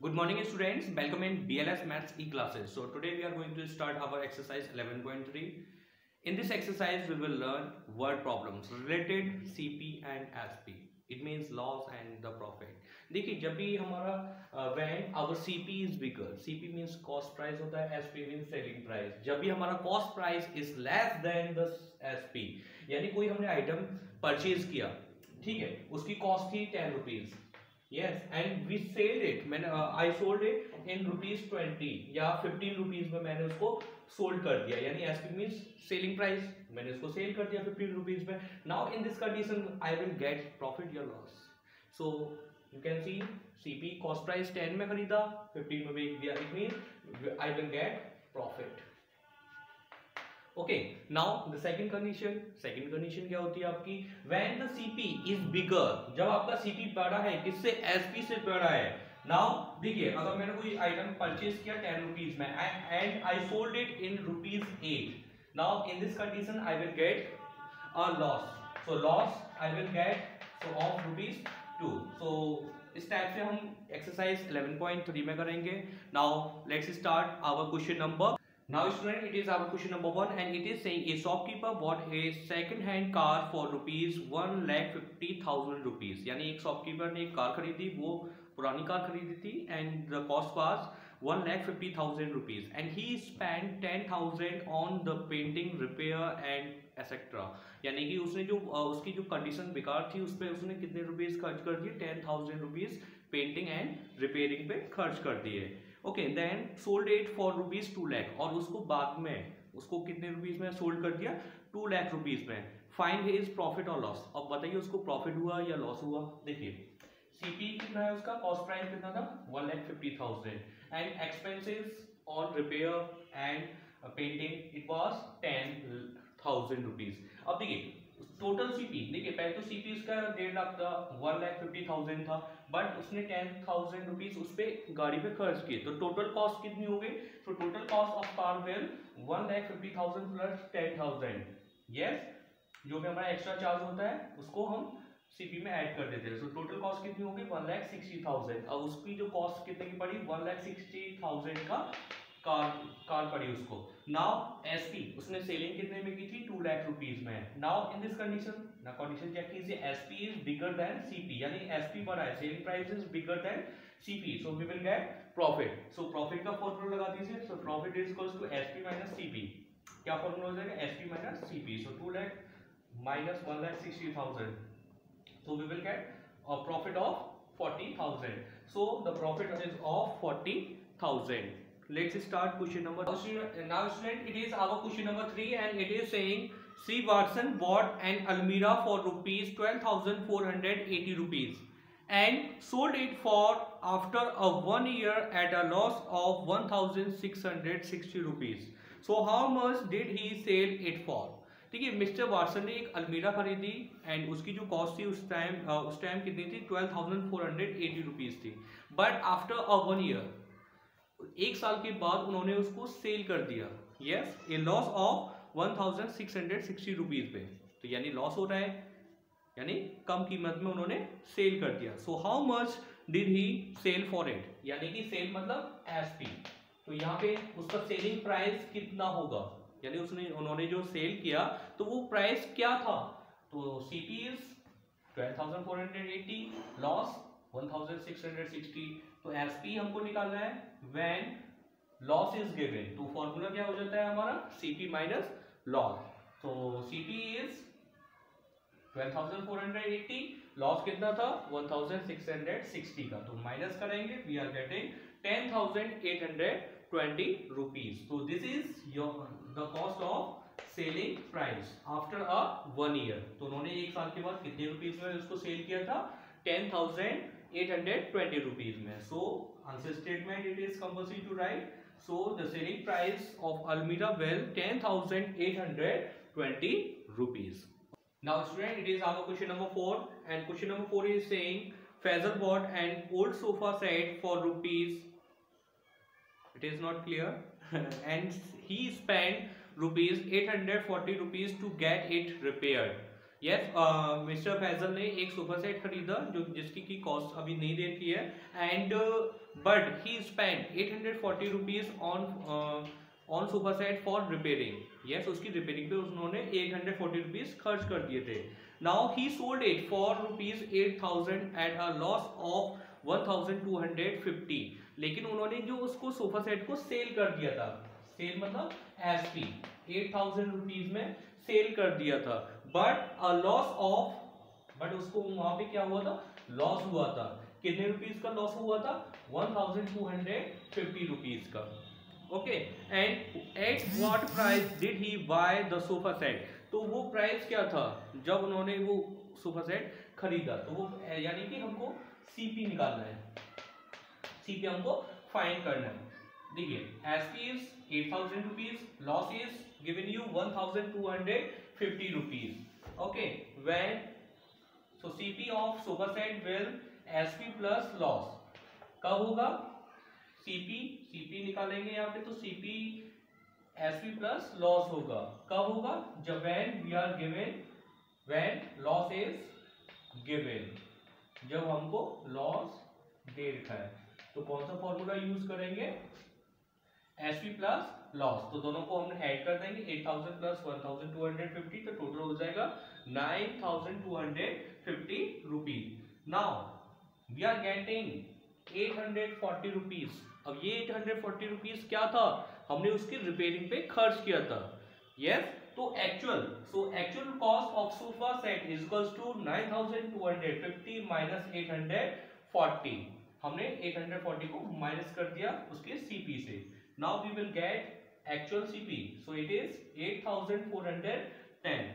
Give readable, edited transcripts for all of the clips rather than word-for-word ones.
Good morning students, welcome in BLS Maths e-classes. So today we are going to start our exercise 11.3. In this exercise we will learn word problems related CP and SP. It means loss and the profit. देखिए जब भी हमारा when our CP is bigger, CP means cost price होता है, SP means selling price. जब भी हमारा cost price is less than the SP, यानी कोई हमने आइटम परचेज किया, ठीक है, उसकी कॉस्ट थी 10 rupees, yes, and we sold it. मैंने I sold it in ₹20 या 15 रुपीज में मैंने उसको सोल्ड कर दिया, यानी SP means सेलिंग प्राइस, मैंने उसको सेल कर दिया 15 रुपीज में. Now in this condition I will get profit या loss. So you can see CP cost price 10 में खरीदा, 15 में बेच दिया, it mean I will get profit. Okay, now the second condition क्या होती है आपकी? When the CP is bigger, जब आपका CP बड़ा है, किससे? SP से बड़ा है. Now देखिए, अगर मैंने कोई आइटम परचेज किया 10 रुपीज में and I sold it in ₹8. Now in this condition I will get a loss. So loss I will get of ₹2. So इस टाइप से हम एक्सरसाइज 11.3 में करेंगे. Now let's start our question number. Now student, it is our question number 1 and it is saying a shopkeeper bought a second hand car for ₹1,50,000. यानी एक shopkeeper ने एक car खरीदी, वो पुरानी कार खरीदी थी and the cost was ₹1,50,000 and he spent 10,000 on the painting, repair and etc. यानी कि उसने जो उसकी जो कंडीशन बेकार थी उस पर उसने कितने रुपीस खर्च कर दिए? 10,000 पेंटिंग एंड रिपेयरिंग पे खर्च कर दिए. Okay, then sold it for ₹2 lakh और उसको बाद में उसको कितने रुपीस में सोल्ड कर दिया? 2 लाख रुपीस में. फाइंड हिज प्रॉफिट और लॉस. अब बताइए उसको प्रॉफिट हुआ या लॉस हुआ. देखिए CP कितना है, उसका कॉस्ट प्राइस कितना था? 1,50,000 and expenses on repair and painting it was 10,000 rupees. अब देखिए टोटल CP, देखिए पहले तो CP उसका 1.5 लाख था, 1,50,000 था, बट उसने 10,000 रुपीज उस पे गाड़ी पे खर्च किए, तो टोटल कॉस्ट कितनी हो गई? तो total cost of car well 1,50,000 plus 10,000. Yes, जो भी हमारा एक्स्ट्रा चार्ज होता है उसको हम CP में ऐड कर देते हैं. सो टोटल कॉस्ट कितनी होगी? 1,60,000. अब उसकी जो कॉस्ट कितने की पड़ी? 1,60,000 का कार पड़ी उसको. नाउ SP उसने सेलिंग कितने में की थी? 2 लाख रुपीज में. नाउ इन दिस कंडीशन ना कंडीशन चेक कीजिए, SP is bigger than CP, यानी SP बड़ा है, selling price is bigger than CP, so we will get profit. So profit का फॉर्मूला लगा दीजिए. So profit is equals to SP minus CP. क्या फॉर्मूला हो जाएगा? SP minus CP. So 2 lakh minus 1,60,000, so we will get a profit of 40,000. So the profit is of 40,000. Let's start question number. Now student, it is our question number 3 and it is saying C. Watson bought an Almirah for ₹12,480 and sold it for after a 1 year at a loss of ₹1,660. So how much did he sell it for? ठीक है, mister Watson ने एक अलमीरा खरीदी and उसकी जो cost थी उस टाइम कितनी थी? 12,480 रुपीज थी. बट आफ्टर अ 1 ईयर, एक साल के बाद उन्होंने उसको सेल कर दिया. Yes, A loss of 1,660 rupees पे. तो यानी लॉस हो रहा है, यानी कम कीमत में उन्होंने सेल कर दिया. So how much did he sell for it, यानी कि सेल मतलब SP. तो यहाँ पे उसका सेलिंग प्राइस कितना होगा, यानी उन्होंने जो सेल किया तो वो प्राइस क्या था? तो CP इज 12,480, लॉस 1,660. तो SP हमको निकालना है व्हेन लॉस इज गिवन. तो फॉर्मूला क्या हो जाता है हमारा? CP minus loss. तो CP इज 12,480, लॉस कितना था? 1,660 का. तो माइनस करेंगे, we are getting 10,820 rupees. So this is the cost of selling price after a 1 year. तो उन्होंने एक साल के बाद कितने रुपीज में उसको सेल किया था? 10,820 रुपीज में. So answer statement it is compulsory to write. So the selling price of Almirah well 10,820 rupees. Now student, it is our question number 4 and question number 4 is saying Faisal bought an old sofa set for rupees, it is not clear, and he spent ₹840 to get it repaired. Yes, Mister Faisal ने एक sofa set खरीदा जो जिसकी की cost अभी नहीं दे रखी है, and but he spend 840 rupees on sofa set for repairing. Yes, उसकी रिपेयरिंग पे उन्होंने 840 रुपीज खर्च कर दिए थे। Now he sold it for rupees 8000 at a loss of 1250। लेकिन उन्होंने जो उसको सोफा सेट को सेल कर दिया था, सेल मतलब एसपी 8000 रुपीज में सेल कर दिया था, but a loss of, but उसको वहां पे क्या हुआ था, लॉस हुआ था। कितने रुपीज का लॉस हुआ था, 1250 रुपीज का। Okay, and at what price did he by the sofa set. तो वो प्राइस क्या था जब उन्होंने वो सोफा सेट खरीदा, तो वो यानी कि हमको सीपी निकालना है, सीपी हमको फाइंड करना है। देखिए, SP is 8000 rupees, loss is given you 1250 rupees. Okay, when so CP of sofa set will SP plus loss कब होगा, सीपी निकालेंगे यहाँ पे, तो सीपी एसपी प्लस लॉस होगा कब होगा, जब when we are given, when loss is given, जब हमको लॉस दे रखा है। तो कौन सा फॉर्मूला यूज करेंगे, एसपी प्लस लॉस। तो दोनों को हम ऐड कर देंगे, 8000 प्लस 1250, तो टोटल हो जाएगा 9250 rupees. Now we are getting 840 rupees. अब ये 840 रुपीज क्या था, हमने उसकी रिपेयरिंग पे खर्च किया था। यस, तो actual cost of sofa set is equals to 9250 minus 840। हमने 840 को माइनस कर दिया उसके सीपी से। Now we will get actual CP, so it is 8410।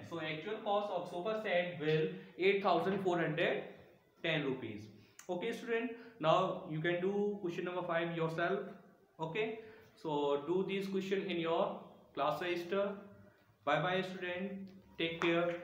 so actual cost of sofa set will 8410 rupees. Okay student, now you can do question number 5 yourself. Okay, so do this question in your class register. Bye bye student, take care.